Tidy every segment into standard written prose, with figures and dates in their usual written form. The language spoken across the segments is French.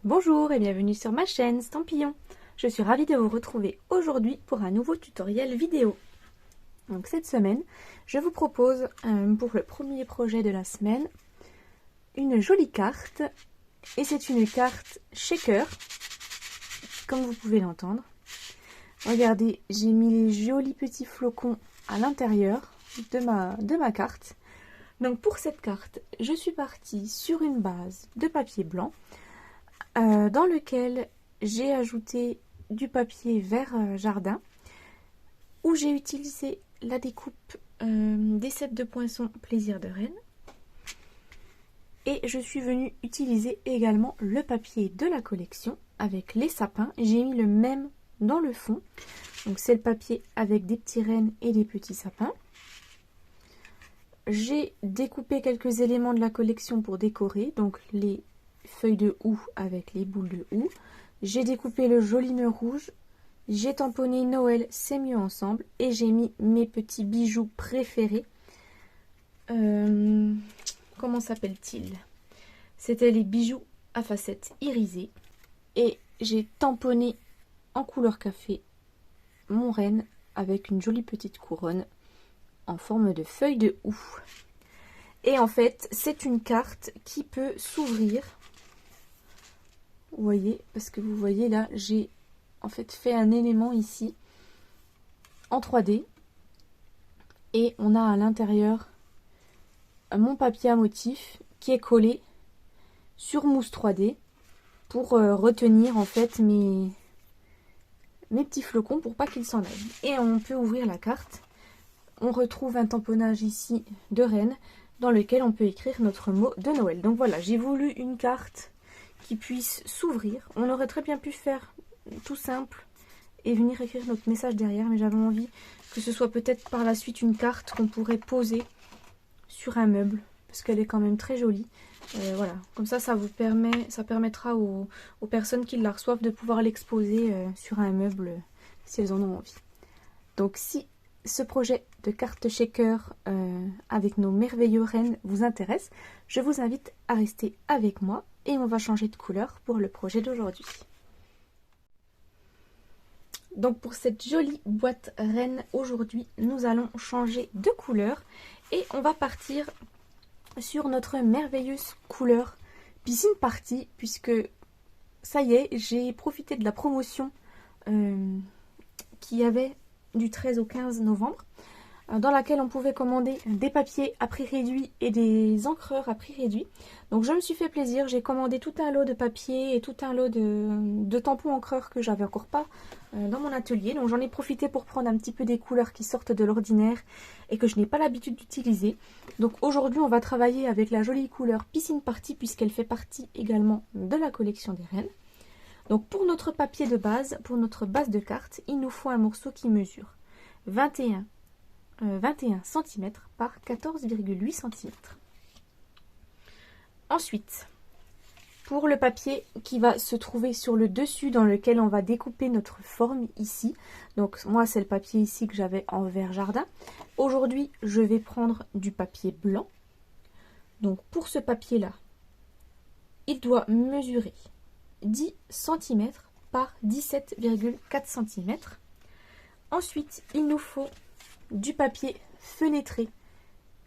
Bonjour et bienvenue sur ma chaîne Stampillon. Je suis ravie de vous retrouver aujourd'hui pour un nouveau tutoriel vidéo. Donc cette semaine, je vous propose pour le premier projet de la semaine, une jolie carte. Et c'est une carte shaker, comme vous pouvez l'entendre. Regardez, j'ai mis les jolis petits flocons à l'intérieur de ma carte. Donc pour cette carte, je suis partie sur une base de papier blanc dans lequel j'ai ajouté du papier vert jardin où j'ai utilisé la découpe des sets de poinçons Plaisir de Rennes. Et je suis venue utiliser également le papier de la collection avec les sapins. J'ai mis le même dans le fond. Donc c'est le papier avec des petits rennes et des petits sapins. J'ai découpé quelques éléments de la collection pour décorer. Donc les feuilles de houx avec les boules de houx. J'ai découpé le joli nœud rouge. J'ai tamponné Noël, c'est mieux ensemble. Et j'ai mis mes petits bijoux préférés. Comment s'appelle-t-il? C'était les bijoux à facettes irisées. Et j'ai tamponné en couleur café mon renne avec une jolie petite couronne en forme de feuille de houx. Et en fait, c'est une carte qui peut s'ouvrir. Vous voyez, parce que vous voyez là, j'ai en fait un élément ici en 3D. Et on a à l'intérieur mon papier à motif qui est collé sur mousse 3D pour retenir en fait mes petits flocons pour pas qu'ils s'en aillent. Et on peut ouvrir la carte. On retrouve un tamponnage ici de Rennes dans lequel on peut écrire notre mot de Noël. Donc voilà, j'ai voulu une carte qui puisse s'ouvrir. On aurait très bien pu faire tout simple et venir écrire notre message derrière, mais j'avais envie que ce soit peut-être par la suite une carte qu'on pourrait poser sur un meuble parce qu'elle est quand même très jolie. Voilà, comme ça ça permettra aux personnes qui la reçoivent de pouvoir l'exposer sur un meuble si elles en ont envie. Donc si ce projet de carte shaker avec nos merveilleux rennes vous intéresse, je vous invite à rester avec moi et on va changer de couleur pour le projet d'aujourd'hui. Donc pour cette jolie boîte reine, aujourd'hui nous allons changer de couleur et on va partir sur notre merveilleuse couleur piscine party, puisque ça y est, j'ai profité de la promotion qu'il y avait du 13 au 15 novembre, dans laquelle on pouvait commander des papiers à prix réduit et des encreurs à prix réduit. Donc je me suis fait plaisir, j'ai commandé tout un lot de papier et tout un lot de tampons encreurs que j'avais encore pas dans mon atelier. Donc j'en ai profité pour prendre un petit peu des couleurs qui sortent de l'ordinaire et que je n'ai pas l'habitude d'utiliser. Donc aujourd'hui on va travailler avec la jolie couleur Piscine Party puisqu'elle fait partie également de la collection des rennes. Donc pour notre papier de base, pour notre base de carte, il nous faut un morceau qui mesure 21 cm par 14,8 cm. Ensuite, pour le papier qui va se trouver sur le dessus dans lequel on va découper notre forme ici, donc moi c'est le papier ici que j'avais en vert jardin. Aujourd'hui je vais prendre du papier blanc. Donc pour ce papier là, il doit mesurer 10 cm par 17,4 cm. Ensuite il nous faut du papier fenêtré,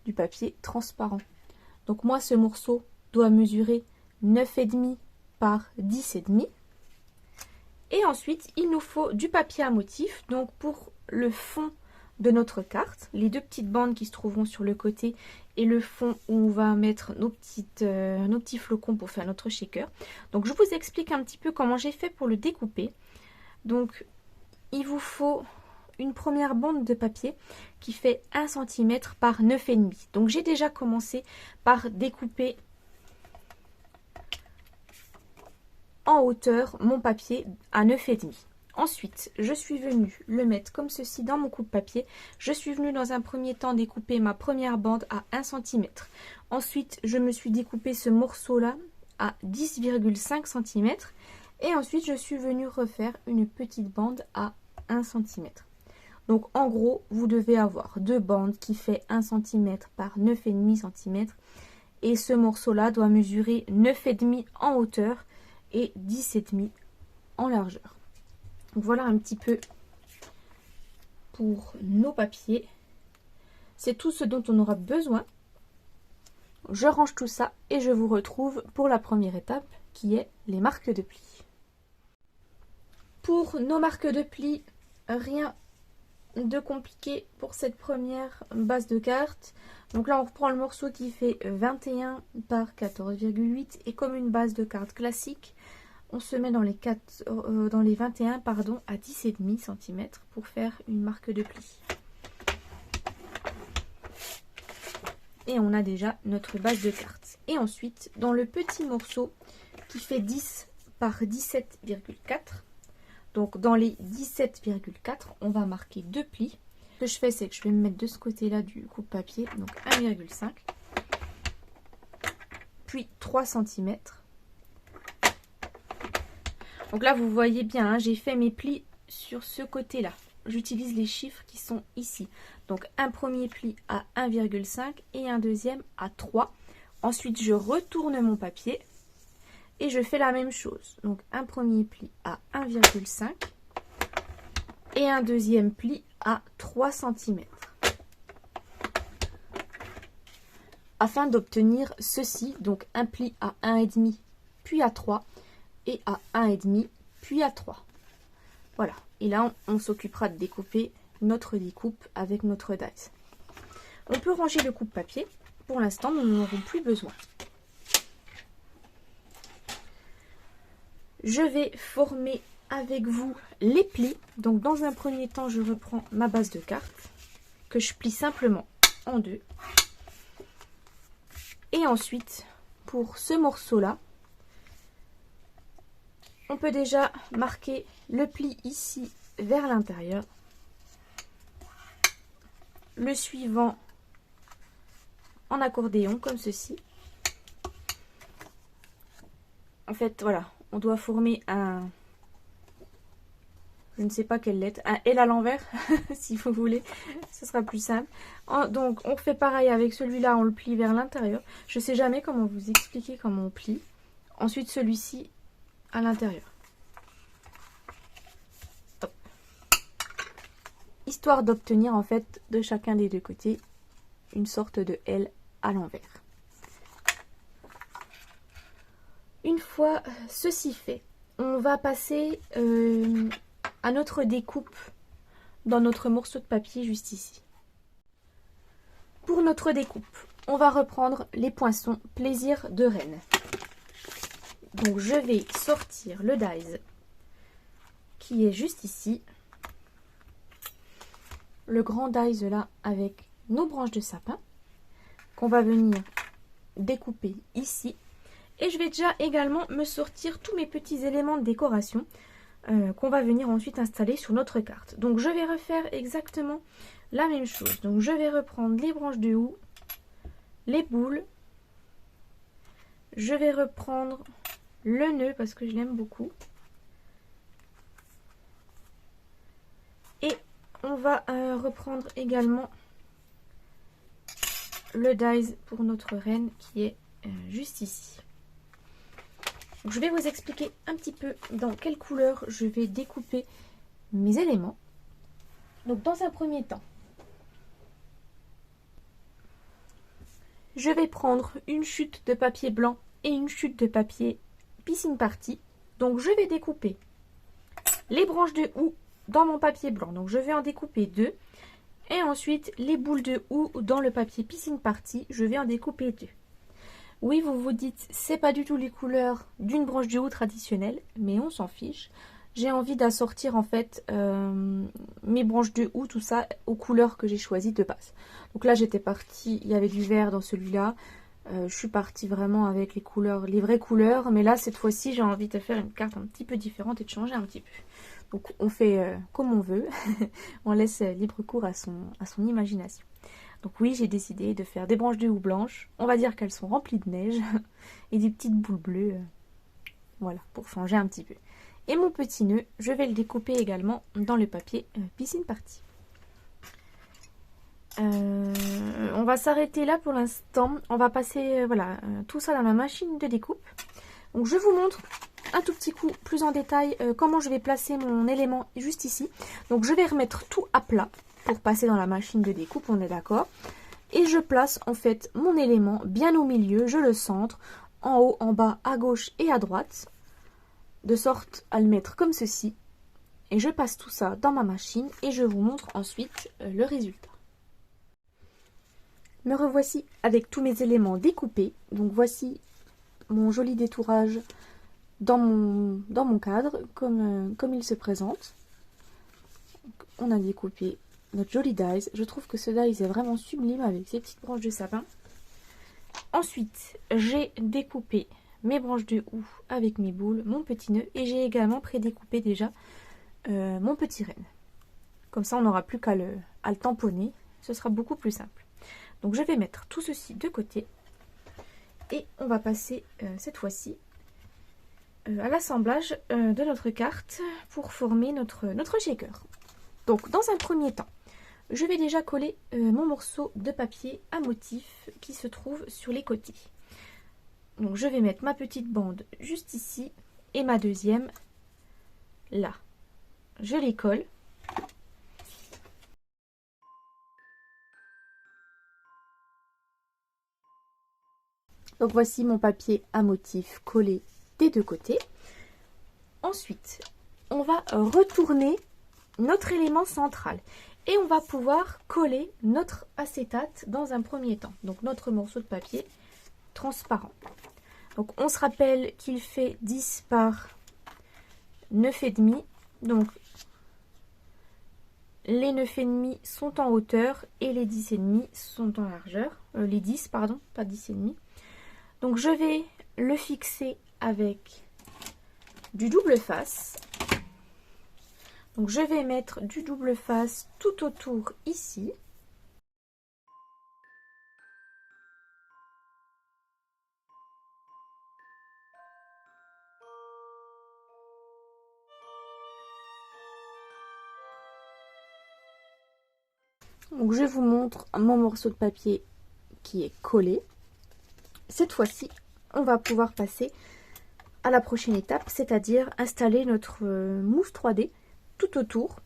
du papier transparent. Donc moi ce morceau doit mesurer 9,5 par 10,5. Et ensuite il nous faut du papier à motif. Donc pour le fond de notre carte, les deux petites bandes qui se trouveront sur le côté et le fond où on va mettre nos petits flocons pour faire notre shaker. Donc je vous explique un petit peu comment j'ai fait pour le découper. Donc il vous faut une première bande de papier qui fait 1 cm par 9,5. Donc j'ai déjà commencé par découper en hauteur mon papier à 9,5. Ensuite, je suis venue le mettre comme ceci dans mon coupe-papier. Je suis venue dans un premier temps découper ma première bande à 1 cm. Ensuite, je me suis découpé ce morceau-là à 10,5 cm. Et ensuite, je suis venue refaire une petite bande à 1 cm. Donc en gros, vous devez avoir deux bandes qui fait 1 cm par 9,5 cm. Et ce morceau-là doit mesurer 9,5 en hauteur et 10,5 en largeur. Donc voilà un petit peu pour nos papiers. C'est tout ce dont on aura besoin. Je range tout ça et je vous retrouve pour la première étape qui est les marques de pli. Pour nos marques de pli, rien de compliqué pour cette première base de carte. Donc là on reprend le morceau qui fait 21 par 14,8 et comme une base de carte classique, on se met dans les 21 pardon, à 10,5 cm pour faire une marque de pli. Et on a déjà notre base de carte. Et ensuite, dans le petit morceau qui fait 10 par 17,4, donc dans les 17,4, on va marquer 2 plis. Ce que je fais, c'est que je vais me mettre de ce côté-là du coupe-papier, donc 1,5, puis 3 cm. Donc là, vous voyez bien, hein, j'ai fait mes plis sur ce côté-là. J'utilise les chiffres qui sont ici. Donc un premier pli à 1,5 et un deuxième à 3. Ensuite, je retourne mon papier et je fais la même chose. Donc un premier pli à 1,5 et un deuxième pli à 3 cm. Afin d'obtenir ceci, donc un pli à 1,5 puis à 3 et à 1,5 puis à 3. Voilà. Et là, on s'occupera de découper notre découpe avec notre dies. On peut ranger le coupe-papier. Pour l'instant, nous n'en aurons plus besoin. Je vais former avec vous les plis. Donc, dans un premier temps, je reprends ma base de carte que je plie simplement en deux. Et ensuite, pour ce morceau-là, on peut déjà marquer le pli ici vers l'intérieur. Le suivant en accordéon comme ceci. En fait, voilà, on doit former un, je ne sais pas quelle lettre, un L à l'envers, si vous voulez, ce sera plus simple. Donc, on fait pareil avec celui-là, on le plie vers l'intérieur. Je ne sais jamais comment vous expliquer comment on plie. Ensuite, celui-ci à l'intérieur. Histoire d'obtenir en fait de chacun des deux côtés une sorte de L à l'envers. Une fois ceci fait, on va passer à notre découpe dans notre morceau de papier juste ici. Pour notre découpe, on va reprendre les poinçons Plaisir de Reine. Donc je vais sortir le dies qui est juste ici. Le grand dies là avec nos branches de sapin qu'on va venir découper ici. Et je vais déjà également me sortir tous mes petits éléments de décoration qu'on va venir ensuite installer sur notre carte. Donc je vais refaire exactement la même chose. Donc je vais reprendre les branches de houx, les boules. Je vais reprendre le nœud parce que je l'aime beaucoup. Et on va reprendre également le dies pour notre reine qui est juste ici. Donc, je vais vous expliquer un petit peu dans quelle couleur je vais découper mes éléments. Donc dans un premier temps, je vais prendre une chute de papier blanc et une chute de papier piscine party. Donc je vais découper les branches de houx dans mon papier blanc. Donc je vais en découper deux. Et ensuite les boules de houx dans le papier piscine party, je vais en découper deux. Oui, vous vous dites, c'est pas du tout les couleurs d'une branche de houx traditionnelle, mais on s'en fiche. J'ai envie d'assortir en fait mes branches de houx, tout ça, aux couleurs que j'ai choisies de base. Donc là j'étais partie, il y avait du vert dans celui-là. Je suis partie vraiment avec les couleurs, les vraies couleurs. Mais là cette fois-ci j'ai envie de faire une carte un petit peu différente et de changer un petit peu. Donc on fait comme on veut, on laisse libre cours à son imagination. Donc oui, j'ai décidé de faire des branches de houx blanches. On va dire qu'elles sont remplies de neige et des petites boules bleues. Voilà, pour changer un petit peu. Et mon petit nœud, je vais le découper également dans le papier piscine party. On va s'arrêter là pour l'instant. On va passer voilà, tout ça dans la machine de découpe. Donc je vous montre un tout petit coup plus en détail comment je vais placer mon élément juste ici. Donc je vais remettre tout à plat pour passer dans la machine de découpe, on est d'accord. Et je place en fait mon élément bien au milieu, je le centre, en haut, en bas, à gauche et à droite, de sorte à le mettre comme ceci. Et je passe tout ça dans ma machine et je vous montre ensuite le résultat. Me revoici avec tous mes éléments découpés. Donc voici mon joli détourage dans mon cadre comme il se présente. Donc, on a découpé notre joli dies. Je trouve que ce dies est vraiment sublime avec ses petites branches de sapin. Ensuite, j'ai découpé mes branches de houx avec mes boules, mon petit nœud, et j'ai également prédécoupé déjà mon petit renne. Comme ça, on n'aura plus qu'à le tamponner. Ce sera beaucoup plus simple. Donc, je vais mettre tout ceci de côté. Et on va passer cette fois-ci à l'assemblage de notre carte pour former notre shaker. Donc, dans un premier temps, je vais déjà coller mon morceau de papier à motif qui se trouve sur les côtés. Donc je vais mettre ma petite bande juste ici et ma deuxième là. Je les colle. Donc voici mon papier à motif collé des deux côtés. Ensuite, on va retourner notre élément central. Et on va pouvoir coller notre acétate dans un premier temps. Donc notre morceau de papier transparent. Donc on se rappelle qu'il fait 10 par 9,5. Donc les 9,5 sont en hauteur et les 10,5 sont en largeur. Les 10, pardon, pas 10,5. Donc je vais le fixer avec du double face. Donc je vais mettre du double face tout autour ici. Donc je vous montre mon morceau de papier qui est collé. Cette fois-ci, on va pouvoir passer à la prochaine étape, c'est-à-dire installer notre mousse 3D tout autour,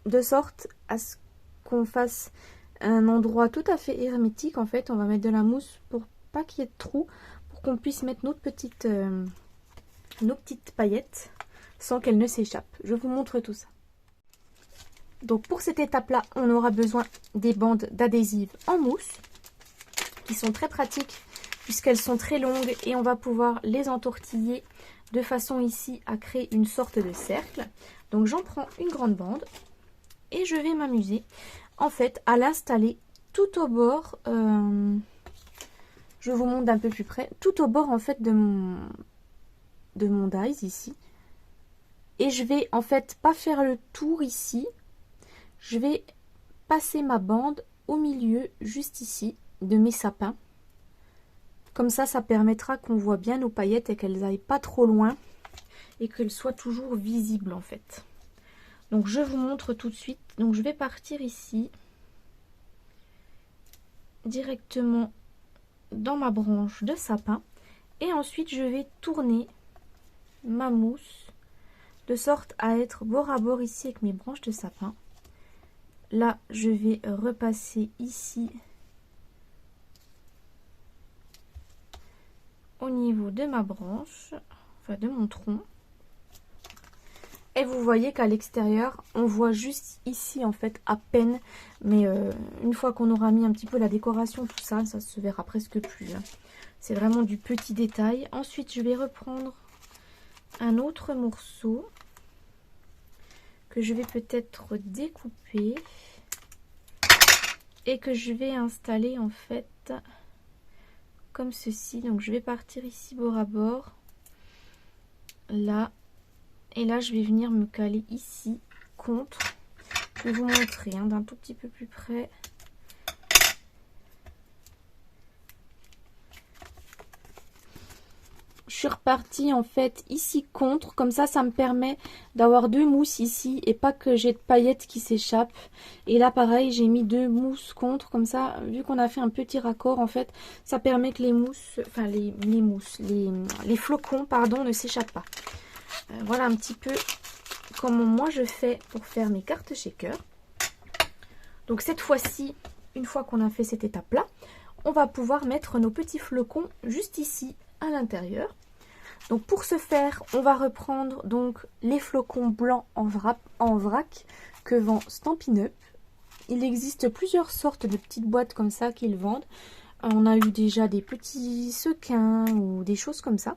de sorte à ce qu'on fasse un endroit tout à fait hermétique. En fait, on va mettre de la mousse pour pas qu'il y ait de trous, pour qu'on puisse mettre nos petites paillettes sans qu'elles ne s'échappent. Je vous montre tout ça. Donc pour cette étape-là, on aura besoin des bandes d'adhésives en mousse, qui sont très pratiques puisqu'elles sont très longues et on va pouvoir les entortiller de façon ici à créer une sorte de cercle. Donc j'en prends une grande bande et je vais m'amuser en fait à l'installer tout au bord, je vous montre d'un peu plus près, tout au bord en fait de mon dies ici. Et je vais en fait pas faire le tour ici, je vais passer ma bande au milieu juste ici de mes sapins. Comme ça, ça permettra qu'on voit bien nos paillettes et qu'elles n'aillent pas trop loin et qu'elles soient toujours visibles en fait. Donc je vous montre tout de suite. Donc je vais partir ici directement dans ma branche de sapin et ensuite je vais tourner ma mousse de sorte à être bord à bord ici avec mes branches de sapin. Là, je vais repasser ici au niveau de ma branche, enfin de mon tronc. Et vous voyez qu'à l'extérieur, on voit juste ici en fait à peine. Mais une fois qu'on aura mis un petit peu la décoration, tout ça, ça se verra presque plus. C'est vraiment du petit détail. Ensuite, je vais reprendre un autre morceau que je vais peut-être découper et que je vais installer en fait comme ceci. Donc je vais partir ici bord à bord, là, et là je vais venir me caler ici contre. Je vais vous montrer d'un tout petit peu plus près. Je suis repartie en fait ici contre. Comme ça me permet d'avoir 2 mousses ici et pas que j'ai de paillettes qui s'échappent. Et là pareil, j'ai mis 2 mousses contre. Comme ça, vu qu'on a fait un petit raccord en fait, ça permet que les mousses, enfin les flocons, pardon, ne s'échappent pas. Voilà un petit peu comment moi je fais pour faire mes cartes shaker. Donc cette fois-ci, une fois qu'on a fait cette étape-là, on va pouvoir mettre nos petits flocons juste ici à l'intérieur. Donc pour ce faire, on va reprendre donc les flocons blancs en vrac que vend Stampin' Up. Il existe plusieurs sortes de petites boîtes comme ça qu'ils vendent. On a eu déjà des petits sequins ou des choses comme ça.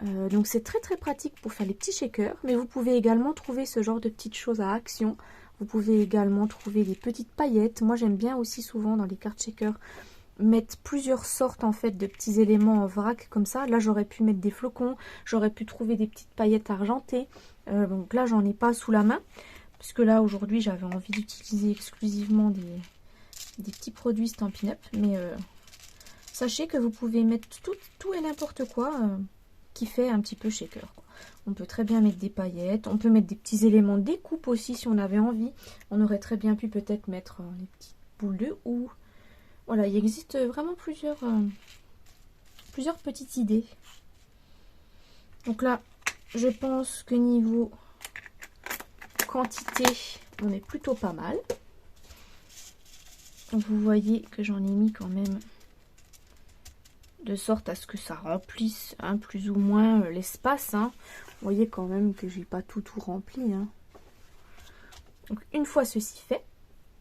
Donc c'est très très pratique pour faire les petits shakers. Mais vous pouvez également trouver ce genre de petites choses à action. Vous pouvez également trouver des petites paillettes. Moi j'aime bien aussi souvent dans les cartes shakers mettre plusieurs sortes en fait de petits éléments en vrac comme ça. Là j'aurais pu mettre des flocons, j'aurais pu trouver des petites paillettes argentées. Donc là j'en ai pas sous la main. Puisque là aujourd'hui j'avais envie d'utiliser exclusivement des petits produits Stampin' Up. Mais sachez que vous pouvez mettre tout et n'importe quoi qui fait un petit peu shaker, quoi. On peut très bien mettre des paillettes, on peut mettre des petits éléments de découpe aussi si on avait envie. On aurait très bien pu peut-être mettre des petites boules de houx. Voilà, il existe vraiment plusieurs petites idées. Donc là, je pense que niveau quantité, on est plutôt pas mal. Donc vous voyez que j'en ai mis quand même de sorte à ce que ça remplisse plus ou moins l'espace. Vous voyez quand même que j'ai pas tout rempli. Donc une fois ceci fait,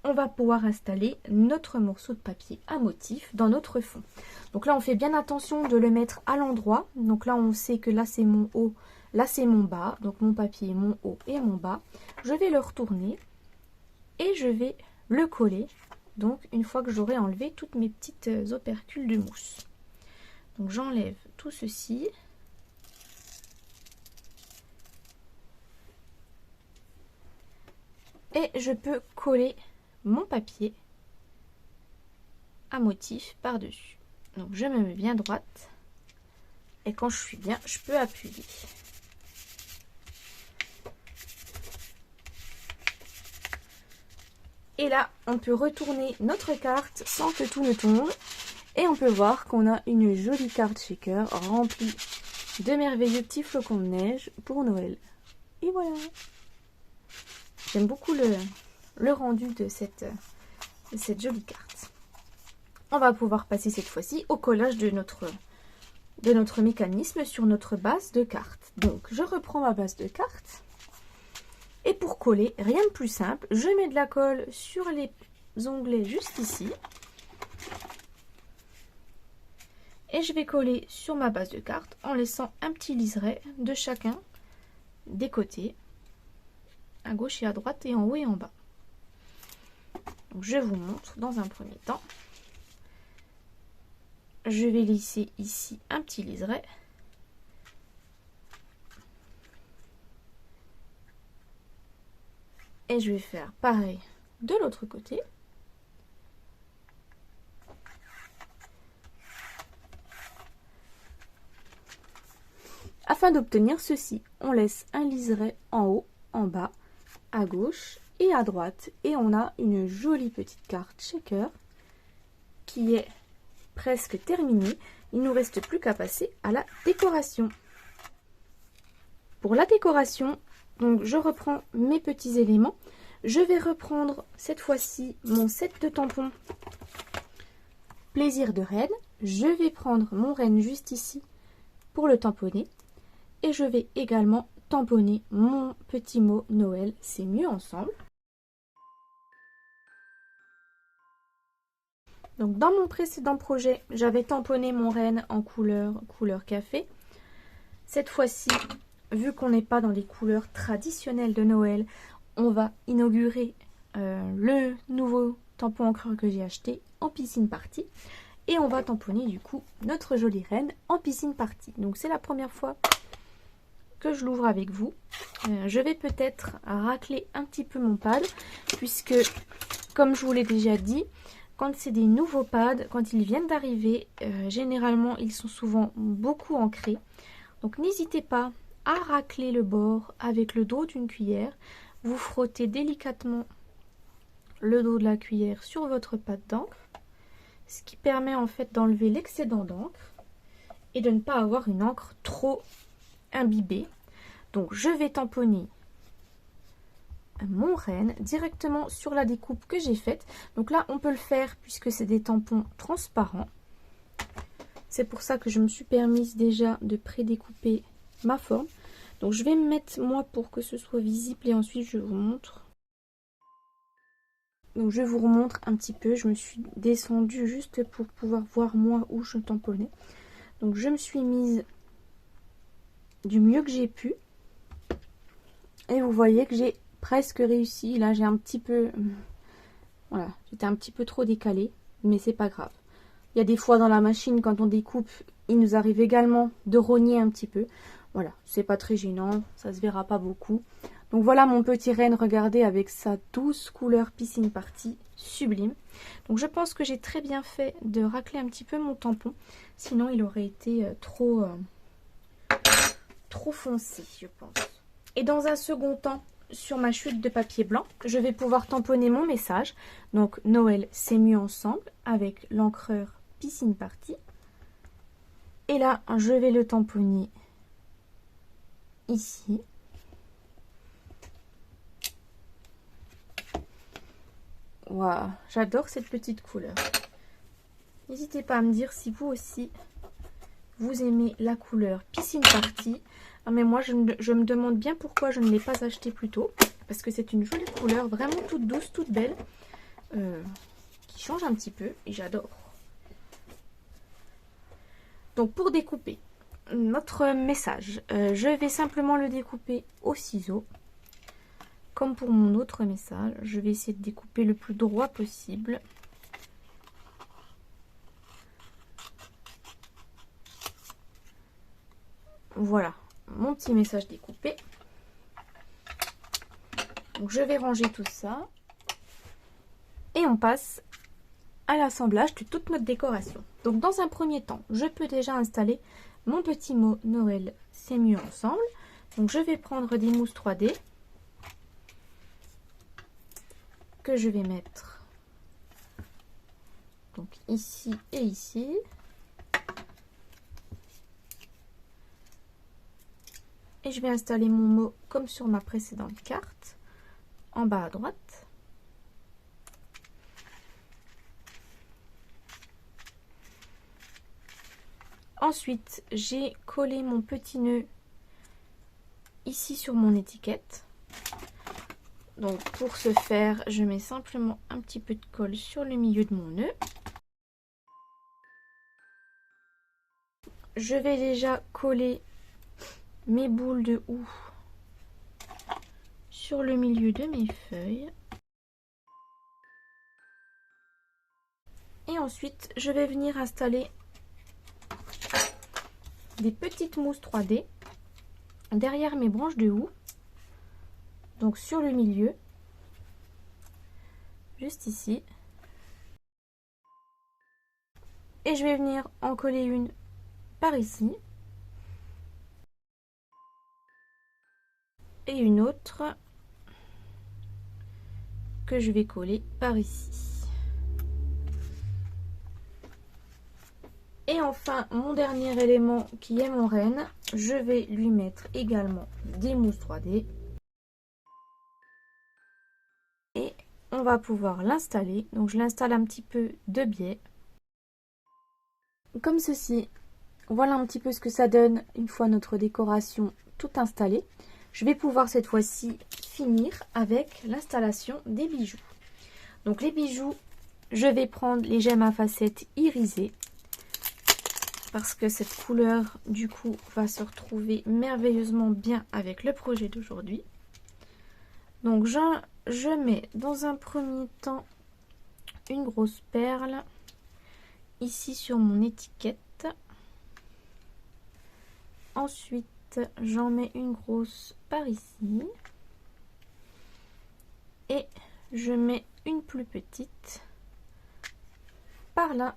on va pouvoir installer notre morceau de papier à motif dans notre fond. Donc là on fait bien attention de le mettre à l'endroit. Donc là on sait que là c'est mon haut, là c'est mon bas. Donc mon papier, mon haut et mon bas. Je vais le retourner et je vais le coller. Donc une fois que j'aurai enlevé toutes mes petites opercules de mousse. Donc j'enlève tout ceci. Et je peux coller mon papier à motif par-dessus. Donc je me mets bien droite. Et quand je suis bien, je peux appuyer. Et là, on peut retourner notre carte sans que tout ne tombe. Et on peut voir qu'on a une jolie carte shaker remplie de merveilleux petits flocons de neige pour Noël. Et voilà. J'aime beaucoup le rendu de cette jolie carte. On va pouvoir passer cette fois-ci au collage de notre mécanisme sur notre base de carte. Donc, je reprends ma base de carte. Et pour coller, rien de plus simple, je mets de la colle sur les onglets juste ici. Et je vais coller sur ma base de carte en laissant un petit liseré de chacun des côtés, à gauche et à droite et en haut et en bas. Donc je vous montre dans un premier temps. Je vais lisser ici un petit liseré. Et je vais faire pareil de l'autre côté. Afin d'obtenir ceci, on laisse un liseré en haut, en bas, à gauche et à droite. Et on a une jolie petite carte shaker qui est presque terminée. Il ne nous reste plus qu'à passer à la décoration. Pour la décoration, donc je reprends mes petits éléments. Je vais reprendre cette fois-ci mon set de tampons Plaisir de Reine. Je vais prendre mon renne juste ici pour le tamponner. Et je vais également tamponner mon petit mot Noël, c'est mieux ensemble. Donc dans mon précédent projet, j'avais tamponné mon renne en couleur café. Cette fois-ci, vu qu'on n'est pas dans les couleurs traditionnelles de Noël, on va inaugurer le nouveau tampon encreur que j'ai acheté en piscine party. Et on va tamponner du coup notre jolie reine en piscine party. Donc c'est la première fois que je l'ouvre avec vous. Je vais peut-être racler un petit peu mon pad, puisque comme je vous l'ai déjà dit, quand c'est des nouveaux pads, quand ils viennent d'arriver, généralement ils sont souvent beaucoup ancrés. Donc n'hésitez pas à racler le bord avec le dos d'une cuillère. Vous frottez délicatement le dos de la cuillère sur votre pâte d'encre, ce qui permet en fait d'enlever l'excédent d'encre et de ne pas avoir une encre trop imbibée. Donc je vais tamponner mon renne directement sur la découpe que j'ai faite. Donc là on peut le faire puisque c'est des tampons transparents. C'est pour ça que je me suis permise déjà de prédécouper ma forme. Donc je vais me mettre moi pour que ce soit visible et ensuite je vous montre. Donc je vous remontre un petit peu. Je me suis descendue juste pour pouvoir voir moi où je tamponnais. Donc je me suis mise du mieux que j'ai pu. Et vous voyez que j'ai presque réussi. Là j'ai un petit peu... Voilà, j'étais un petit peu trop décalée. Mais c'est pas grave. Il y a des fois dans la machine quand on découpe, il nous arrive également de rogner un petit peu. Voilà, c'est pas très gênant, ça se verra pas beaucoup. Donc voilà mon petit renne, regardez, avec sa douce couleur piscine party, sublime. Donc je pense que j'ai très bien fait de racler un petit peu mon tampon, sinon il aurait été trop foncé, je pense. Et dans un second temps, sur ma chute de papier blanc, je vais pouvoir tamponner mon message. Donc Noël, c'est mieux ensemble, avec l'encreur piscine party. Et là, je vais le tamponner ici. Waouh, j'adore cette petite couleur. N'hésitez pas à me dire si vous aussi, vous aimez la couleur piscine party. Ah, mais moi, je me demande bien pourquoi je ne l'ai pas acheté plus tôt. Parce que c'est une jolie couleur, vraiment toute douce, toute belle. Qui change un petit peu et j'adore. Donc pour découper notre message, je vais simplement le découper au ciseau. Comme pour mon autre message, je vais essayer de découper le plus droit possible. Voilà, mon petit message découpé. Donc je vais ranger tout ça. Et on passe à l'assemblage de toute notre décoration. Donc dans un premier temps, je peux déjà installer mon petit mot Noël, c'est mieux ensemble. Donc je vais prendre des mousses 3D que je vais mettre donc ici et ici. Et je vais installer mon mot comme sur ma précédente carte, en bas à droite. Ensuite, j'ai collé mon petit nœud ici sur mon étiquette. Donc pour ce faire, je mets simplement un petit peu de colle sur le milieu de mon nœud. Je vais déjà coller mes boules de houx sur le milieu de mes feuilles. Et ensuite, je vais venir installer des petites mousses 3D derrière mes branches de houx. Donc sur le milieu, juste ici. Et je vais venir en coller une par ici. Et une autre que je vais coller par ici. Et enfin, mon dernier élément qui est mon renne, je vais lui mettre également des mousses 3D. Et on va pouvoir l'installer. Donc je l'installe un petit peu de biais. Comme ceci. Voilà un petit peu ce que ça donne une fois notre décoration tout installée. Je vais pouvoir cette fois-ci finir avec l'installation des bijoux. Donc les bijoux, je vais prendre les gemmes à facettes irisées. Parce que cette couleur, du coup, va se retrouver merveilleusement bien avec le projet d'aujourd'hui. Donc je mets dans un premier temps une grosse perle ici sur mon étiquette. Ensuite, j'en mets une grosse par ici. Et je mets une plus petite par là.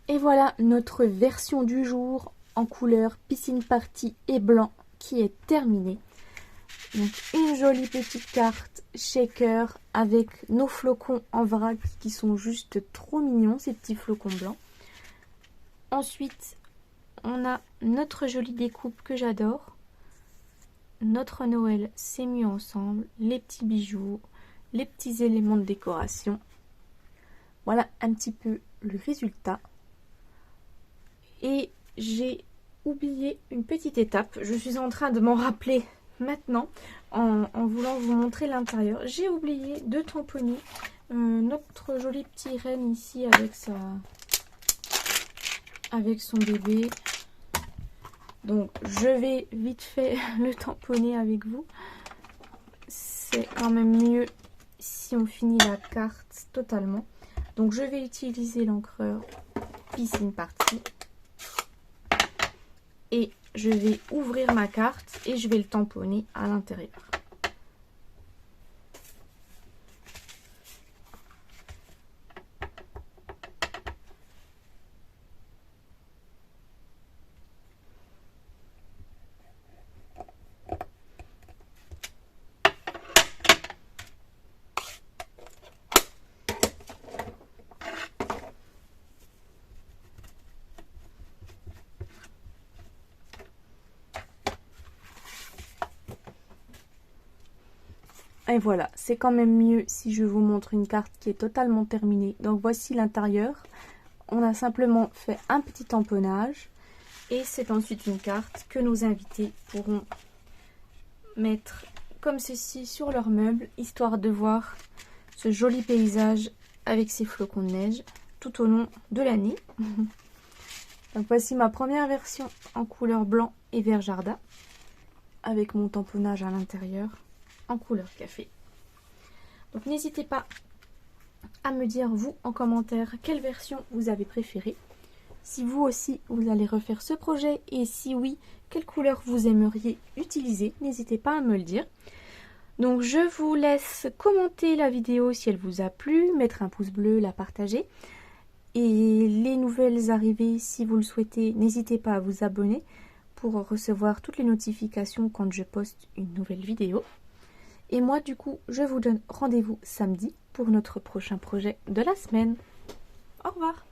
Et voilà notre version du jour en couleur piscine party et blanc qui est terminée. Donc une jolie petite carte shaker avec nos flocons en vrac qui sont juste trop mignons, ces petits flocons blancs. Ensuite, on a notre jolie découpe que j'adore. Notre Noël s'est mis ensemble, les petits bijoux, les petits éléments de décoration. Voilà un petit peu le résultat. Et j'ai oublié une petite étape. Je suis en train de m'en rappeler maintenant en voulant vous montrer l'intérieur. J'ai oublié de tamponner notre joli petit renne ici avec son bébé. Donc je vais vite fait le tamponner avec vous. C'est quand même mieux si on finit la carte totalement. Donc je vais utiliser l'encreur Piscine Party. Et je vais ouvrir ma carte et je vais le tamponner à l'intérieur. Et voilà, c'est quand même mieux si je vous montre une carte qui est totalement terminée. Donc voici l'intérieur. On a simplement fait un petit tamponnage. Et c'est ensuite une carte que nos invités pourront mettre comme ceci sur leur meuble, histoire de voir ce joli paysage avec ces flocons de neige tout au long de l'année. Donc voici ma première version en couleur blanc et vert jardin, avec mon tamponnage à l'intérieur en couleur café. Donc n'hésitez pas à me dire vous en commentaire quelle version vous avez préférée. Si vous aussi vous allez refaire ce projet et si oui, quelle couleur vous aimeriez utiliser, n'hésitez pas à me le dire. Donc je vous laisse commenter la vidéo si elle vous a plu, mettre un pouce bleu, la partager. Et les nouvelles arrivées, si vous le souhaitez, n'hésitez pas à vous abonner pour recevoir toutes les notifications quand je poste une nouvelle vidéo. Et moi du coup, je vous donne rendez-vous samedi pour notre prochain projet de la semaine. Au revoir!